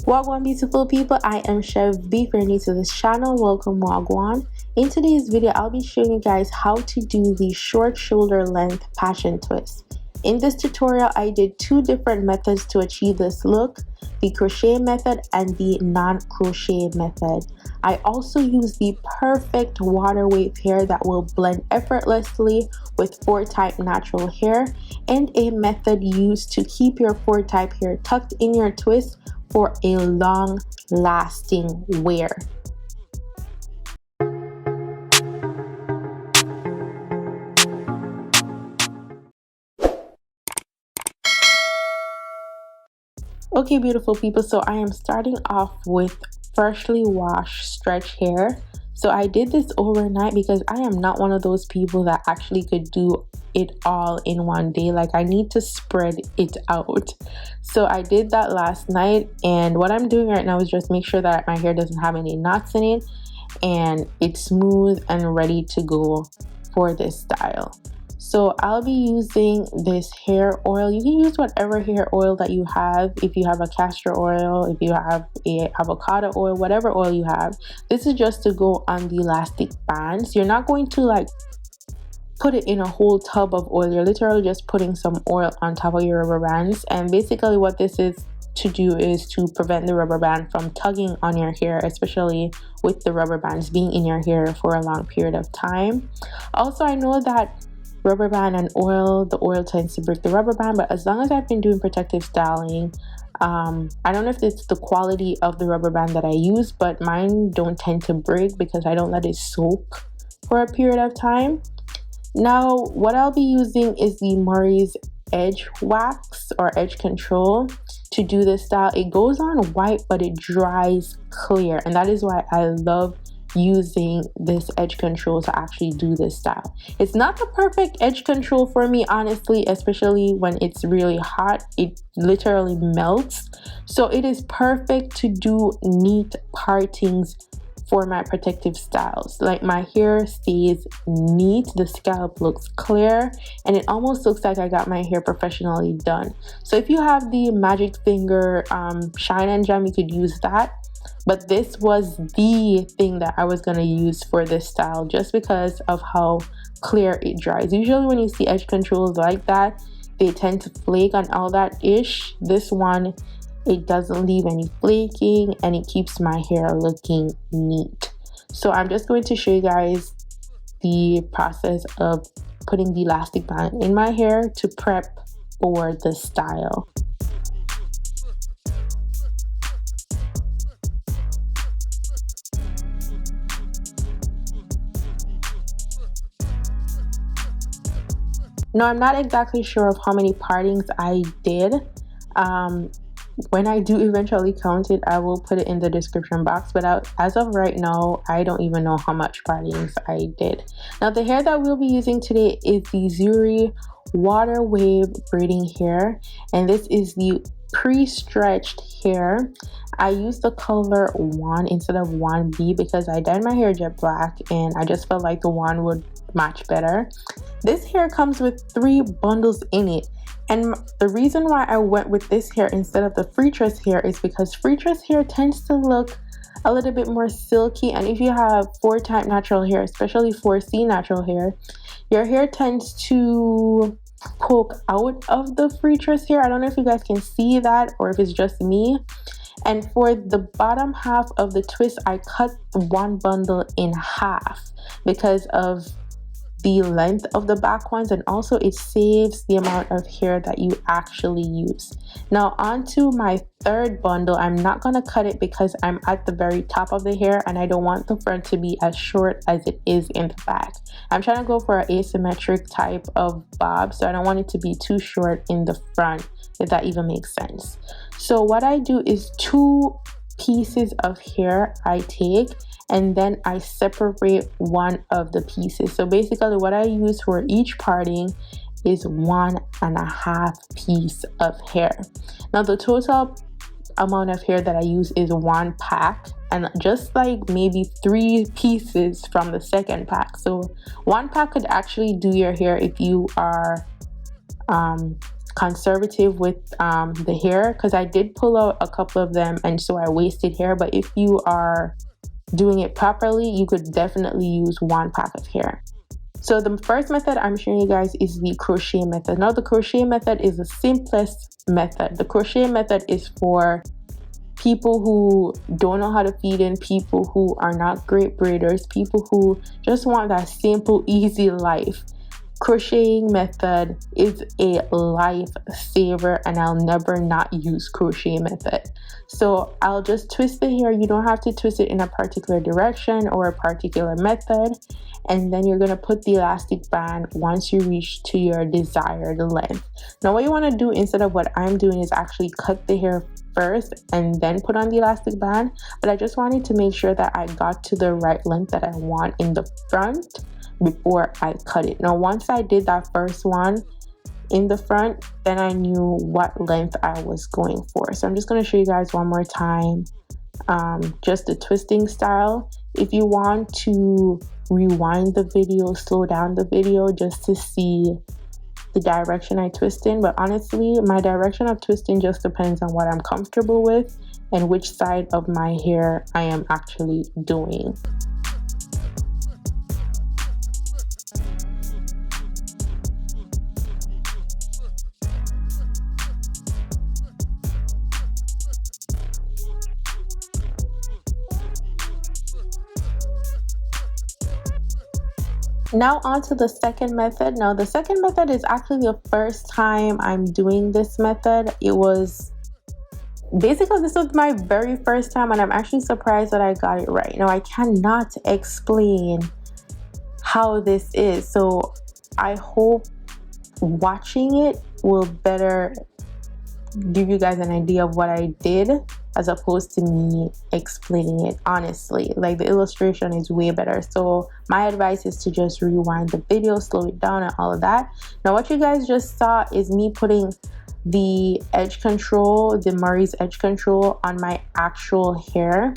Wagwan beautiful people, I am Chev. If you're new to this channel, welcome Wagwan. In today's video, I'll be showing you guys how to do the short shoulder length passion twist. In this tutorial, I did two different methods to achieve this look, the crochet method and the non-crochet method. I also used the perfect water wave hair that will blend effortlessly with 4-type natural hair, and a method used to keep your 4-type hair tucked in your twist for a long lasting wear. Okay, beautiful people, so I am starting off with freshly washed stretch hair. So I did this overnight because I am not one of those people that actually could do it all in one day. Like, I need to spread it out. So I did that last night, and what I'm doing right now is just make sure that my hair doesn't have any knots in it and it's smooth and ready to go for this style. So I'll be using this hair oil. You can use whatever hair oil that you have. If you have a castor oil, if you have a avocado oil, whatever oil you have. This is just to go on the elastic bands. You're not going to like put it in a whole tub of oil. You're literally just putting some oil on top of your rubber bands. And basically what this is to do is to prevent the rubber band from tugging on your hair, especially with the rubber bands being in your hair for a long period of time. Also, I know that rubber band and oil, the oil tends to break the rubber band, but as long as I've been doing protective styling, I don't know if it's the quality of the rubber band that I use, but mine don't tend to break because I don't let it soak for a period of time. Now what I'll be using is the Murray's Edge Wax or Edge Control to do this style. It goes on white but it dries clear, and that is why I love using this edge control to actually do this style. It's not the perfect edge control for me, honestly, especially when it's really hot. It literally melts, so it is perfect to do neat partings for my protective styles. Like, my hair stays neat, the scalp looks clear, and it almost looks like I got my hair professionally done. So if you have the Magic Finger Shine and Jam, you could use that. But this was the thing that I was going to use for this style just because of how clear it dries. Usually when you see edge controls like that, they tend to flake and all that ish. This one, it doesn't leave any flaking and it keeps my hair looking neat. So I'm just going to show you guys the process of putting the elastic band in my hair to prep for the style. Now, I'm not exactly sure of how many partings I did. When I do eventually count it, I will put it in the description box. But as of right now, I don't even know how much partings I did. Now, the hair that we'll be using today is the Zury Water Wave Braiding Hair. And this is the pre-stretched hair. I used the color 1 instead of 1B because I dyed my hair jet black and I just felt like the 1 would match better. This hair comes with 3 bundles in it, and the reason why I went with this hair instead of the free tress hair is because free tress hair tends to look a little bit more silky, and if you have 4-type natural hair, especially 4C natural hair, your hair tends to poke out of the free tress hair. I don't know if you guys can see that or if it's just me. And for the bottom half of the twist, I cut 1 bundle in half because of the length of the back ones, and also it saves the amount of hair that you actually use. Now onto my 3rd bundle. I'm not gonna cut it because I'm at the very top of the hair and I don't want the front to be as short as it is in the back. I'm trying to go for an asymmetric type of bob, so I don't want it to be too short in the front, if that even makes sense. So what I do is 2 pieces of hair I take, and then I separate one of the pieces. So basically what I use for each parting is 1.5 piece of hair. Now the total amount of hair that I use is 1 pack, and just like maybe 3 pieces from the 2nd pack. So 1 pack could actually do your hair if you are conservative with the hair, because I did pull out a couple of them and so I wasted hair. But if you are doing it properly, you could definitely use one pack of hair. So the first method I'm showing you guys is the crochet method. Now the crochet method is the simplest method. The crochet method is for people who don't know how to feed in, people who are not great braiders, people who just want that simple, easy life. Crocheting method is a lifesaver, and I'll never not use crochet method. So I'll just twist the hair. You don't have to twist it in a particular direction or a particular method. And then you're going to put the elastic band once you reach to your desired length. Now what you want to do instead of what I'm doing is actually cut the hair first and then put on the elastic band. But I just wanted to make sure that I got to the right length that I want in the front before I cut it. Now once I did that first one in the front, then I knew what length I was going for. So I'm just going to show you guys one more time just the twisting style. If you want to rewind the video, slow down the video just to see the direction I twist in, but honestly my direction of twisting just depends on what I'm comfortable with and which side of my hair I am actually doing. Now on to the second method. Now the second method is actually the first time I'm doing this method. It was basically, this was my very first time and I'm actually surprised that I got it right. Now I cannot explain how this is, so I hope watching it will better give you guys an idea of what I did as opposed to me explaining it. Honestly, like the illustration is way better. So my advice is to just rewind the video, slow it down and all of that. Now what you guys just saw is me putting the edge control, the Murray's edge control on my actual hair,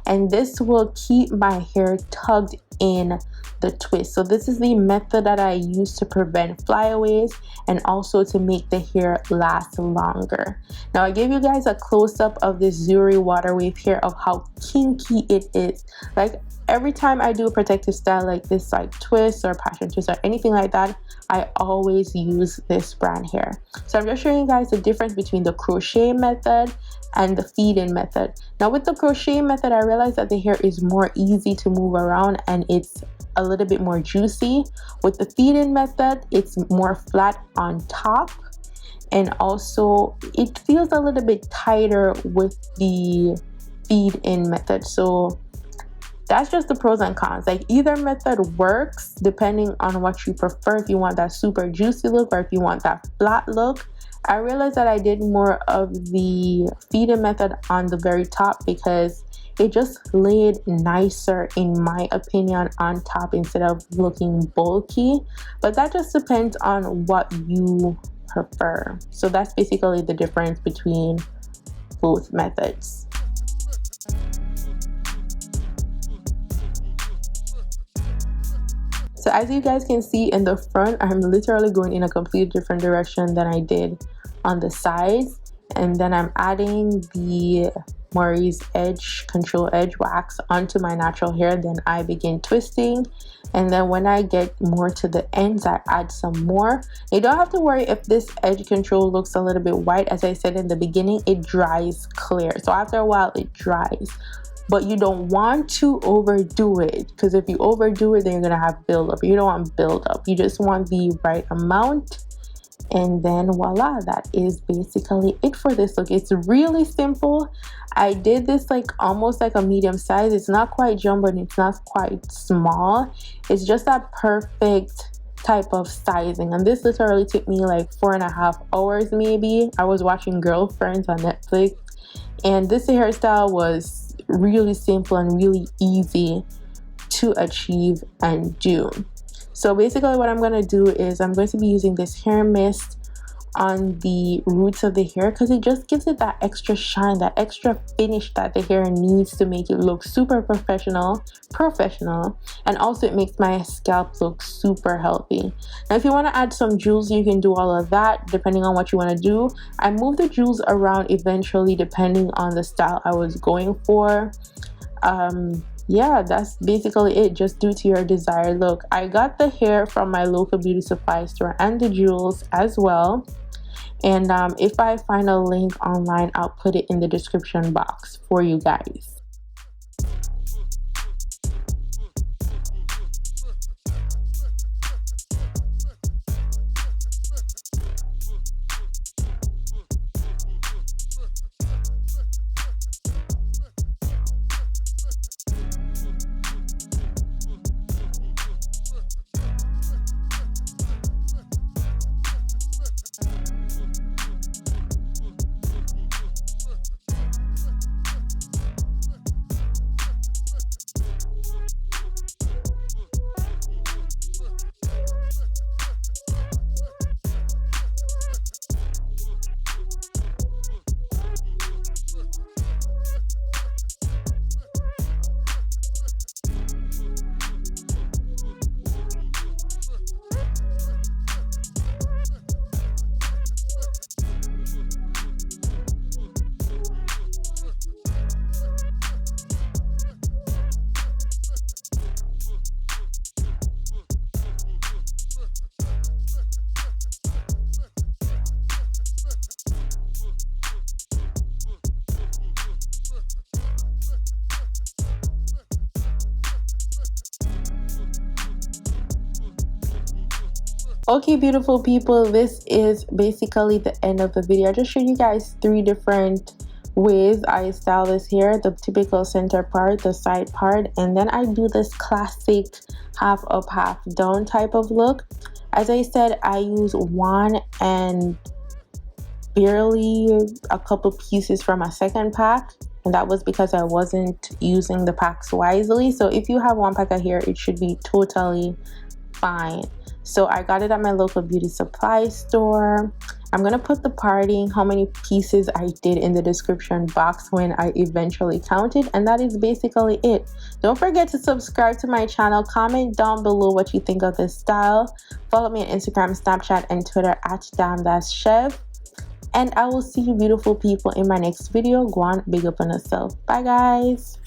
and this will keep my hair tugged in the twist. So this is the method that I use to prevent flyaways and also to make the hair last longer. Now I gave you guys a close-up of this Zury water wave hair of how kinky it is. Like every time I do a protective style like this, like twist or passion twist or anything like that, I always use this brand hair. So I'm just showing you guys the difference between the crochet method and the feed-in method. Now with the crochet method, I realized that the hair is more easy to move around and it's a little bit more juicy. With the feed-in method, it's more flat on top, and also it feels a little bit tighter with the feed-in method. So that's just the pros and cons. Like either method works depending on what you prefer. If you want that super juicy look or if you want that flat look. I realized that I did more of the feed-in method on the very top because it just laid nicer in my opinion on top instead of looking bulky. But that just depends on what you prefer. So that's basically the difference between both methods. So as you guys can see in the front, I'm literally going in a completely different direction than I did on the sides. And then I'm adding the Murray's edge control edge wax onto my natural hair. Then I begin twisting. And then when I get more to the ends, I add some more. You don't have to worry if this edge control looks a little bit white. As I said in the beginning, it dries clear. So after a while, it dries. But you don't want to overdo it, because if you overdo it, then you're gonna have buildup. You don't want buildup. You just want the right amount. And then voila, that is basically it for this look. It's really simple. I did this like almost like a medium size. It's not quite jumbo and it's not quite small. It's just that perfect type of sizing. And this literally took me like 4.5 hours maybe. I was watching Girlfriends on Netflix, and this hairstyle was really simple and really easy to achieve and do. So basically what I'm going to do is I'm going to be using this hair mist on the roots of the hair because it just gives it that extra shine, that extra finish that the hair needs to make it look super professional, and also it makes my scalp look super healthy. Now if you want to add some jewels, you can do all of that depending on what you want to do. I moved the jewels around eventually depending on the style I was going for. Yeah, that's basically it, just due to your desired look. I got the hair from my local beauty supply store and the jewels as well. And if I find a link online, I'll put it in the description box for you guys. Okay, beautiful people, this is basically the end of the video. I just showed you guys 3 different ways I style this hair: the typical center part, the side part, and then I do this classic half up half down type of look. As I said, I use one and barely a couple pieces from a second pack, and that was because I wasn't using the packs wisely. So if you have 1 pack of hair, it should be totally fine. So I got it at my local beauty supply store. I'm gonna put the parting, how many pieces I did, in the description box when I eventually counted, and that is basically it. Don't forget to subscribe to my channel, comment down below what you think of this style, follow me on Instagram, Snapchat, and Twitter at Chev, and I will see you beautiful people in my next video. Go on, big up on yourself. Bye guys.